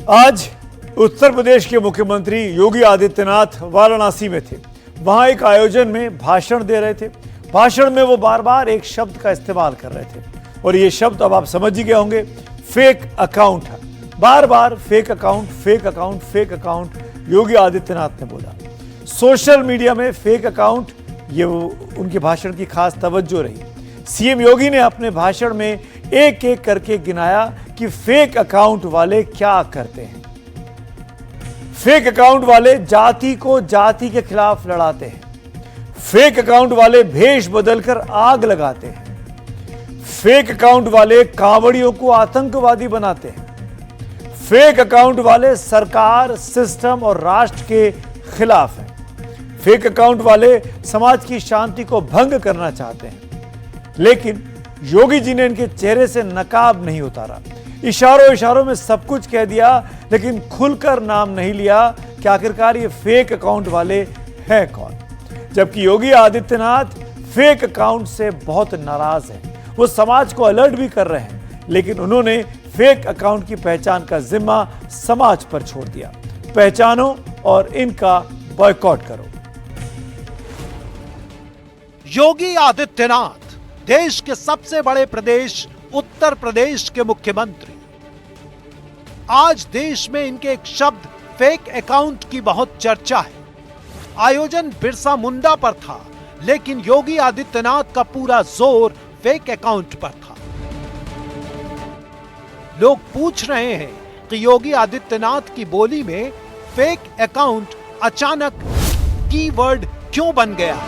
आज उत्तर प्रदेश के मुख्यमंत्री योगी आदित्यनाथ वाराणसी में थे। वहां एक आयोजन में भाषण दे रहे थे। भाषण में वो बार बार एक शब्द का इस्तेमाल कर रहे थे और ये शब्द अब आप समझ ही गए होंगे, फेक अकाउंट है। बार बार fake account, fake account, fake account Yogi Adityanath ने बोला। सोशल मीडिया में फेक अकाउंट, ये उनके भाषण की खास तवज्जो रही। सीएम योगी ने अपने भाषण में एक एक करके गिनाया कि फेक अकाउंट वाले क्या करते हैं। फेक अकाउंट वाले जाति को जाति के खिलाफ लड़ाते हैं। फेक अकाउंट वाले भेष बदलकर आग लगाते हैं। फेक अकाउंट वाले कांवड़ियों को आतंकवादी बनाते हैं। फेक अकाउंट वाले सरकार, सिस्टम और राष्ट्र के खिलाफ हैं। फेक अकाउंट वाले समाज की शांति को भंग करना चाहते हैं। लेकिन योगी जी ने इनके चेहरे से नकाब नहीं उतारा। इशारों इशारों में सब कुछ कह दिया, लेकिन खुलकर नाम नहीं लिया कि आखिरकार ये फेक अकाउंट वाले हैं कौन। जबकि योगी आदित्यनाथ फेक अकाउंट से बहुत नाराज हैं। वो समाज को अलर्ट भी कर रहे हैं, लेकिन उन्होंने फेक अकाउंट की पहचान का जिम्मा समाज पर छोड़ दिया। पहचानो और इनका बॉयकॉट करो। योगी आदित्यनाथ देश के सबसे बड़े प्रदेश उत्तर प्रदेश के मुख्यमंत्री। आज देश में इनके एक शब्द फेक अकाउंट की बहुत चर्चा है। आयोजन बिरसा मुंडा पर था, लेकिन योगी आदित्यनाथ का पूरा जोर फेक अकाउंट पर था। लोग पूछ रहे हैं कि योगी आदित्यनाथ की बोली में फेक अकाउंट अचानक कीवर्ड क्यों बन गया।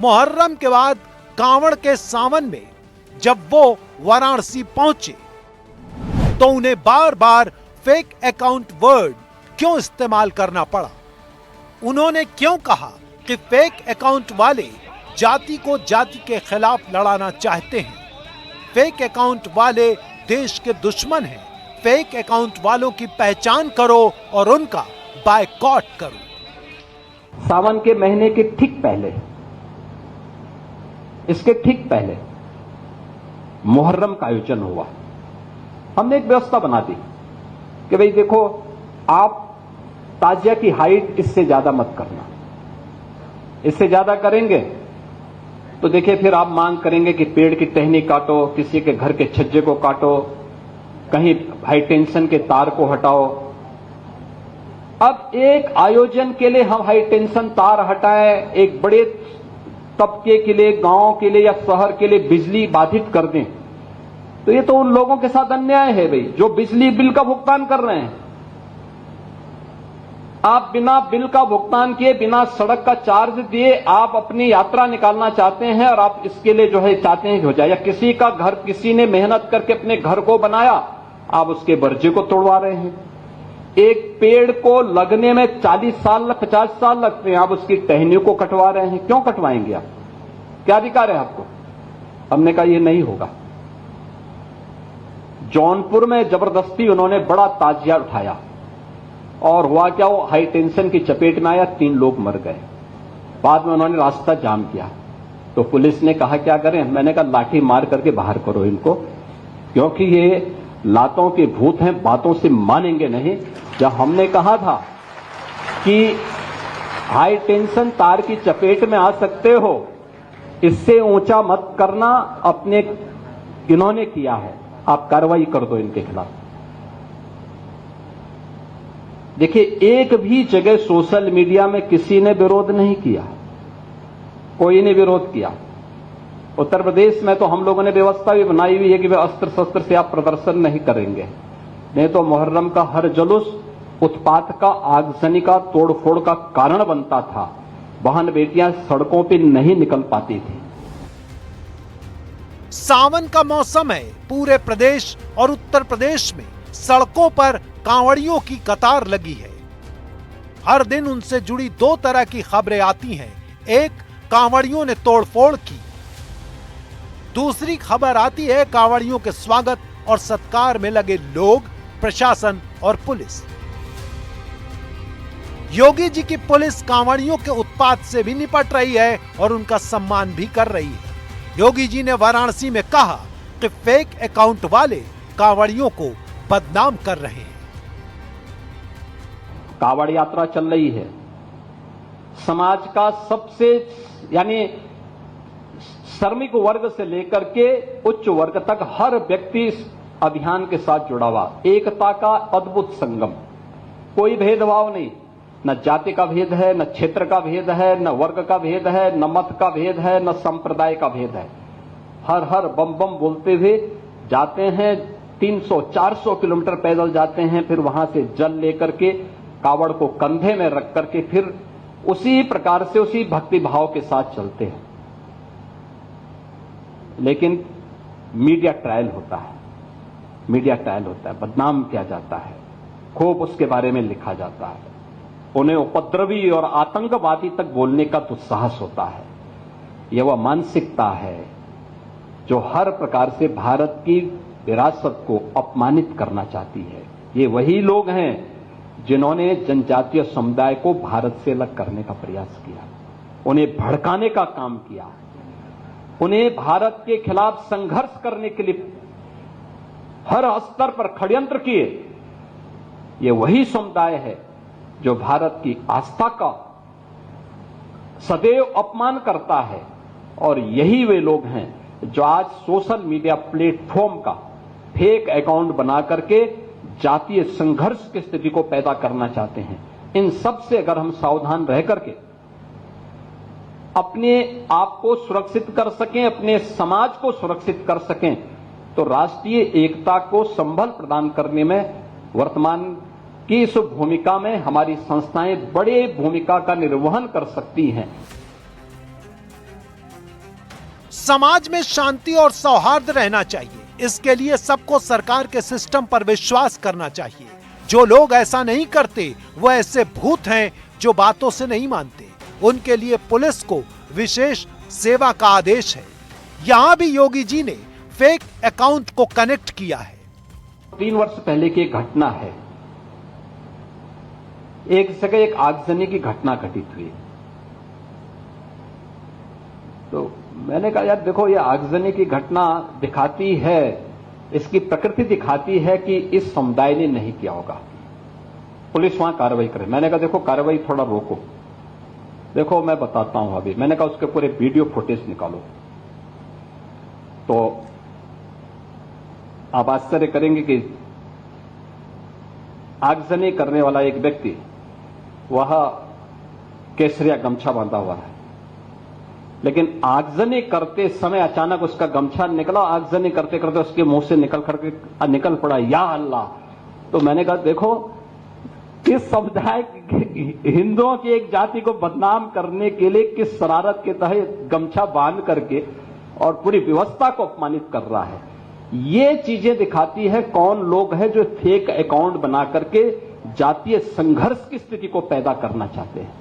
मुहर्रम के बाद कांवड़ के सावन में जब वो वाराणसी पहुंचे तो उन्हें बार बार फेक अकाउंट वर्ड क्यों इस्तेमाल करना पड़ा। उन्होंने क्यों कहा कि फेक अकाउंट वाले जाति को जाति के खिलाफ लड़ाना चाहते हैं। फेक अकाउंट वाले देश के दुश्मन हैं। फेक अकाउंट वालों की पहचान करो और उनका बायकॉट करो। सावन के महीने के ठीक पहले, इसके ठीक पहले मुहर्रम का आयोजन हुआ। हमने एक व्यवस्था बना दी कि भाई देखो, आप ताजिया की हाइट इससे ज्यादा मत करना। इससे ज्यादा करेंगे तो देखिए फिर आप मांग करेंगे कि पेड़ की टहनी काटो, किसी के घर के छज्जे को काटो, कहीं हाई टेंशन के तार को हटाओ। अब एक आयोजन के लिए हम हाई टेंशन तार हटाएं, एक बड़े तबके के लिए, गांव के लिए या शहर के लिए बिजली बाधित कर दें, तो ये तो उन लोगों के साथ अन्याय है भाई, जो बिजली बिल का भुगतान कर रहे हैं। आप बिना बिल का भुगतान किए, बिना सड़क का चार्ज दिए आप अपनी यात्रा निकालना चाहते हैं और आप इसके लिए जो है चाहते हैं हो जाए। या किसी का घर, किसी ने मेहनत करके अपने घर को बनाया, आप उसके बर्जे को तोड़वा रहे हैं। एक पेड़ को लगने में 40 साल 50 साल लगते हैं, आप उसकी टहनियों को कटवा रहे हैं। क्यों कटवाएंगे आप? क्या अधिकार है आपको? हमने कहा यह नहीं होगा। जौनपुर में जबरदस्ती उन्होंने बड़ा ताजिया उठाया और हुआ क्या, वो हाई टेंशन की चपेट में आया, 3 लोग मर गए। बाद में उन्होंने रास्ता जाम किया तो पुलिस ने कहा क्या करें। मैंने कहा लाठी मार करके बाहर करो इनको, क्योंकि ये लातों के भूत हैं, बातों से मानेंगे नहीं। जब हमने कहा था कि हाई टेंशन तार की चपेट में आ सकते हो, इससे ऊंचा मत करना, अपने इन्होंने किया है, आप कार्रवाई कर दो इनके खिलाफ। देखिए, एक भी जगह सोशल मीडिया में किसी ने विरोध नहीं किया, कोई ने विरोध किया। उत्तर प्रदेश में तो हम लोगों ने व्यवस्था भी बनाई हुई है कि वे अस्त्र शस्त्र से आप प्रदर्शन नहीं करेंगे, नहीं तो मुहर्रम का हर जुलूस उत्पात का, आगजनी का, तोड़फोड़ का कारण बनता था। बहन बेटियां सड़कों पर नहीं निकल पाती थी। सावन का मौसम है। पूरे प्रदेश और उत्तर प्रदेश में सड़कों पर कांवड़ियों की कतार लगी है। हर दिन उनसे जुड़ी 2 तरह की खबरें आती हैं। एक, कांवड़ियों ने तोड़फोड़ की। दूसरी खबर आती है कांवड़ियों के स्वागत और सत्कार में लगे लोग, प्रशासन और पुलिस। योगी जी की पुलिस कांवड़ियों के उत्पात से भी निपट रही है और उनका सम्मान भी कर रही है। योगी जी ने वाराणसी में कहा कि फेक अकाउंट वाले कांवड़ियों को बदनाम कर रहे हैं। कावड़ यात्रा चल रही है, समाज का सबसे यानी श्रमिक वर्ग से लेकर के उच्च वर्ग तक हर व्यक्ति इस अभियान के साथ जुड़ा हुआ, एकता का अद्भुत संगम, कोई भेदभाव नहीं, न जाति का भेद है, न क्षेत्र का भेद है, न वर्ग का भेद है, न मत का भेद है, न संप्रदाय का भेद है। हर हर बम बम बोलते हुए जाते हैं, 300-400 किलोमीटर पैदल जाते हैं, फिर वहां से जल लेकर के कावड़ को कंधे में रख करके फिर उसी प्रकार से उसी भक्ति भाव के साथ चलते हैं। लेकिन मीडिया ट्रायल होता है, मीडिया ट्रायल होता है, बदनाम किया जाता है, खूब उसके बारे में लिखा जाता है, उन्हें उपद्रवी और आतंकवादी तक बोलने का दुस्साहस होता है। यह वह मानसिकता है जो हर प्रकार से भारत की विरासत को अपमानित करना चाहती है। ये वही लोग हैं जिन्होंने जनजातीय समुदाय को भारत से अलग करने का प्रयास किया, उन्हें भड़काने का काम किया, उन्हें भारत के खिलाफ संघर्ष करने के लिए हर स्तर पर षड्यंत्र किए। ये वही समुदाय है जो भारत की आस्था का सदैव अपमान करता है, और यही वे लोग हैं जो आज सोशल मीडिया प्लेटफॉर्म का फेक अकाउंट बना करके जातीय संघर्ष की स्थिति को पैदा करना चाहते हैं। इन सब से अगर हम सावधान रह करके अपने आप को सुरक्षित कर सकें, अपने समाज को सुरक्षित कर सकें, तो राष्ट्रीय एकता को संबल प्रदान करने में वर्तमान की इस भूमिका में हमारी संस्थाएं बड़ी भूमिका का निर्वहन कर सकती हैं। समाज में शांति और सौहार्द रहना चाहिए, इसके लिए सबको सरकार के सिस्टम पर विश्वास करना चाहिए। जो लोग ऐसा नहीं करते वो ऐसे भूत हैं जो बातों से नहीं मानते। उनके लिए पुलिस को विशेष सेवा का आदेश है। यहां भी योगी जी ने फेक अकाउंट को कनेक्ट किया है। 3 वर्ष पहले की एक घटना है, एक जगह एक आगजनी की घटना घटित हुई। तो मैंने कहा यार देखो, ये आगजनी की घटना दिखाती है, इसकी प्रकृति दिखाती है कि इस समुदाय ने नहीं किया होगा, पुलिस वहां कार्रवाई करे। मैंने कहा देखो कार्रवाई थोड़ा रोको, देखो मैं बताता हूं अभी। मैंने कहा उसके पूरे वीडियो फुटेज निकालो। तो आप आश्चर्य करेंगे कि आगजनी करने वाला एक व्यक्ति वह केसरिया गमछा बांधा हुआ है, लेकिन आगजनी करते समय अचानक उसका गमछा निकला, आगजनी करते करते उसके मुंह से निकल पड़ा या अल्लाह। तो मैंने कहा देखो, किस समुदाय हिंदुओं की एक जाति को बदनाम करने के लिए किस शरारत के तहत गमछा बांध करके और पूरी व्यवस्था को अपमानित कर रहा है। ये चीजें दिखाती है कौन लोग हैं जो फेक अकाउंट बना करके जातीय संघर्ष की स्थिति को पैदा करना चाहते हैं,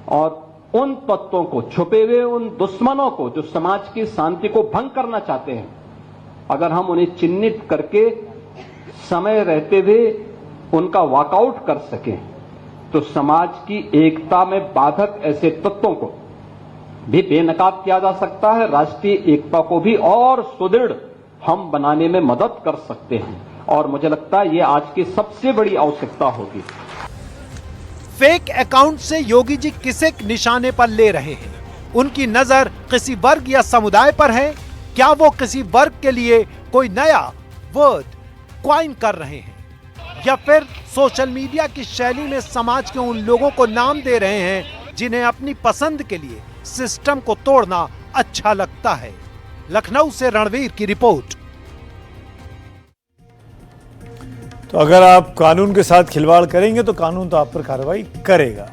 और उन तत्वों को, छुपे हुए उन दुश्मनों को जो समाज की शांति को भंग करना चाहते हैं, अगर हम उन्हें चिन्हित करके समय रहते हुए उनका वॉकआउट कर सकें, तो समाज की एकता में बाधक ऐसे तत्वों को भी बेनकाब किया जा सकता है। राष्ट्रीय एकता को भी और सुदृढ़ हम बनाने में मदद कर सकते हैं, और मुझे लगता है ये आज की सबसे बड़ी आवश्यकता होगी। फेक अकाउंट से योगी जी किसे निशाने पर ले रहे हैं? उनकी नजर किसी वर्ग या समुदाय पर है? क्या वो किसी वर्ग के लिए कोई नया वर्ड क्वाइन कर रहे हैं, या फिर सोशल मीडिया की शैली में समाज के उन लोगों को नाम दे रहे हैं जिन्हें अपनी पसंद के लिए सिस्टम को तोड़ना अच्छा लगता है? लखनऊ से रणवीर की रिपोर्ट। तो अगर आप कानून के साथ खिलवाड़ करेंगे तो कानून तो आप पर कार्रवाई करेगा।